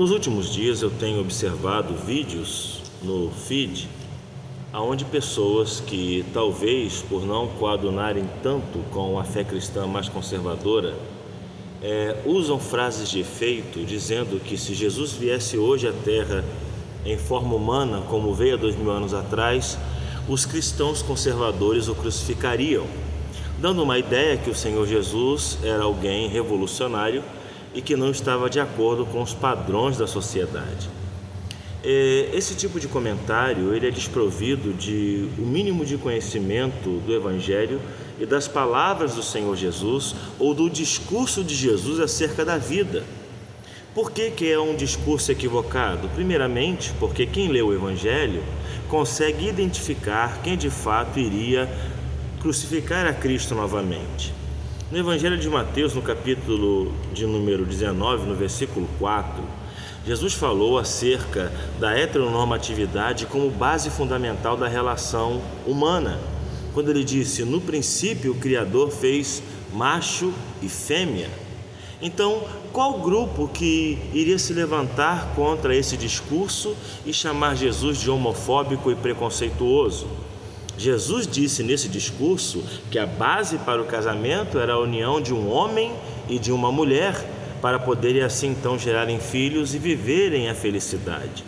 Nos últimos dias eu tenho observado vídeos no feed onde pessoas que talvez por não coadunarem tanto com a fé cristã mais conservadora usam frases de efeito dizendo que se Jesus viesse hoje à Terra em forma humana como veio há 2000 anos atrás, os cristãos conservadores o crucificariam, dando uma ideia que o Senhor Jesus era alguém revolucionário e que não estava de acordo com os padrões da sociedade. Esse tipo de comentário ele é desprovido de o mínimo de conhecimento do Evangelho e das palavras do Senhor Jesus ou do discurso de Jesus acerca da vida. Por que é um discurso equivocado? Primeiramente, porque quem lê o Evangelho consegue identificar quem de fato iria crucificar a Cristo novamente. No Evangelho de Mateus, no capítulo de número 19, no versículo 4, Jesus falou acerca da heteronormatividade como base fundamental da relação humana, quando ele disse: no princípio o Criador fez macho e fêmea. Então, qual grupo que iria se levantar contra esse discurso e chamar Jesus de homofóbico e preconceituoso? Jesus disse nesse discurso que a base para o casamento era a união de um homem e de uma mulher, para poderem assim então gerarem filhos e viverem a felicidade.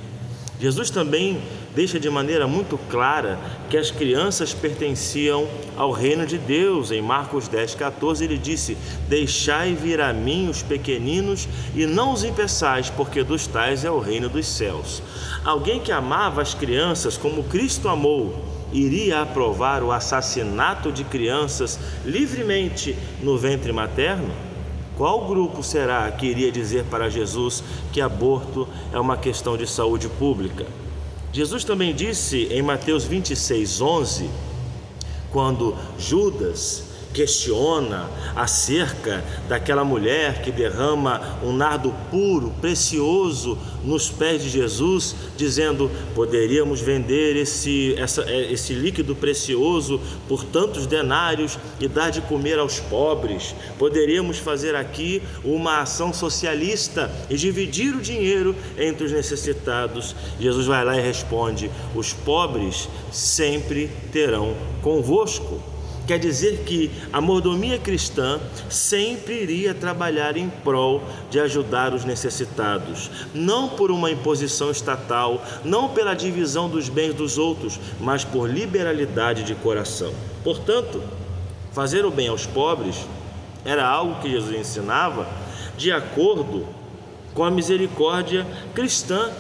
Jesus também deixa de maneira muito clara que as crianças pertenciam ao reino de Deus. Em Marcos 10,14 ele disse: deixai vir a mim os pequeninos e não os impeçais, porque dos tais é o reino dos céus. Alguém que amava as crianças como Cristo amou iria aprovar o assassinato de crianças livremente no ventre materno? Qual grupo será que iria dizer para Jesus que aborto é uma questão de saúde pública? Jesus também disse em Mateus 26,11, quando Judas questiona acerca daquela mulher que derrama um nardo puro, precioso, nos pés de Jesus, dizendo: poderíamos vender esse líquido precioso por tantos denários e dar de comer aos pobres. Poderíamos fazer aqui uma ação socialista e dividir o dinheiro entre os necessitados. Jesus vai lá e responde: os pobres sempre terão convosco. Quer dizer que a mordomia cristã sempre iria trabalhar em prol de ajudar os necessitados, não por uma imposição estatal, não pela divisão dos bens dos outros, mas por liberalidade de coração. Portanto, fazer o bem aos pobres era algo que Jesus ensinava de acordo com a misericórdia cristã.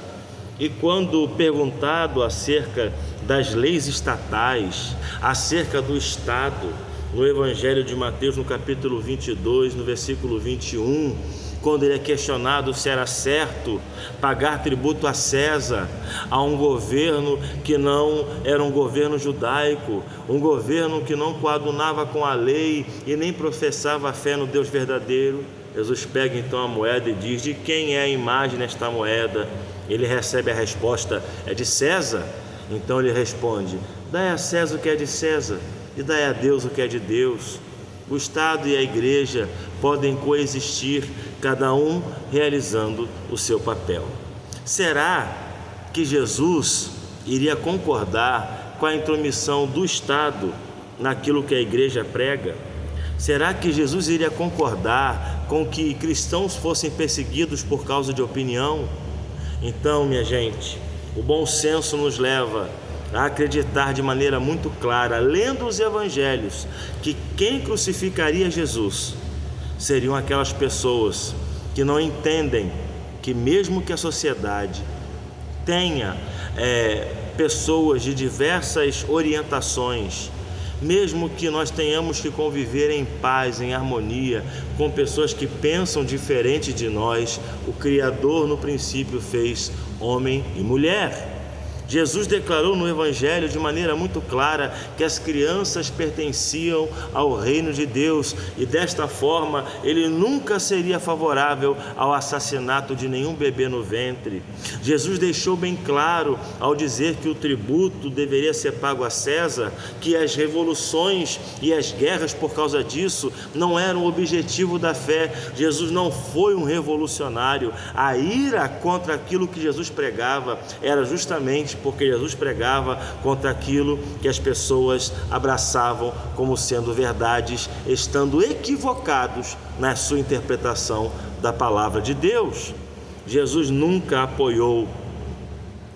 E quando perguntado acerca das leis estatais, acerca do Estado, no Evangelho de Mateus, no capítulo 22, no versículo 21, quando ele é questionado se era certo pagar tributo a César, a um governo que não era um governo judaico, um governo que não coadunava com a lei e nem professava a fé no Deus verdadeiro, Jesus pega então a moeda e diz: de quem é a imagem nesta moeda? Ele recebe a resposta: é de César. Então ele responde: dai a César o que é de César e dai a Deus o que é de Deus. O Estado e a Igreja podem coexistir, cada um realizando o seu papel. Será que Jesus iria concordar com a intromissão do Estado naquilo que a Igreja prega? Será que Jesus iria concordar com que cristãos fossem perseguidos por causa de opinião? Então, minha gente, o bom senso nos leva a acreditar de maneira muito clara, lendo os evangelhos, que quem crucificaria Jesus seriam aquelas pessoas que não entendem que mesmo que a sociedade tenha pessoas de diversas orientações, mesmo que nós tenhamos que conviver em paz, em harmonia, com pessoas que pensam diferente de nós, o Criador no princípio fez homem e mulher. Jesus declarou no Evangelho de maneira muito clara que as crianças pertenciam ao reino de Deus e desta forma ele nunca seria favorável ao assassinato de nenhum bebê no ventre. Jesus deixou bem claro ao dizer que o tributo deveria ser pago a César, que as revoluções e as guerras por causa disso não eram o objetivo da fé. Jesus não foi um revolucionário. A ira contra aquilo que Jesus pregava era justamente porque Jesus pregava contra aquilo que as pessoas abraçavam como sendo verdades, estando equivocados na sua interpretação da palavra de Deus. Jesus nunca apoiou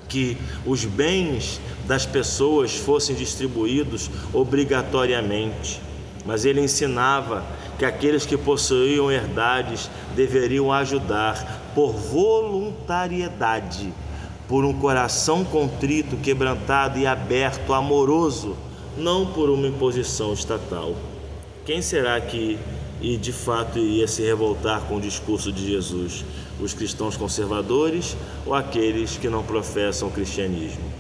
que os bens das pessoas fossem distribuídos obrigatoriamente, mas ele ensinava que aqueles que possuíam herdades deveriam ajudar por voluntariedade, por um coração contrito, quebrantado e aberto, amoroso, não por uma imposição estatal. Quem será que de fato iria se revoltar com o discurso de Jesus? Os cristãos conservadores ou aqueles que não professam o cristianismo?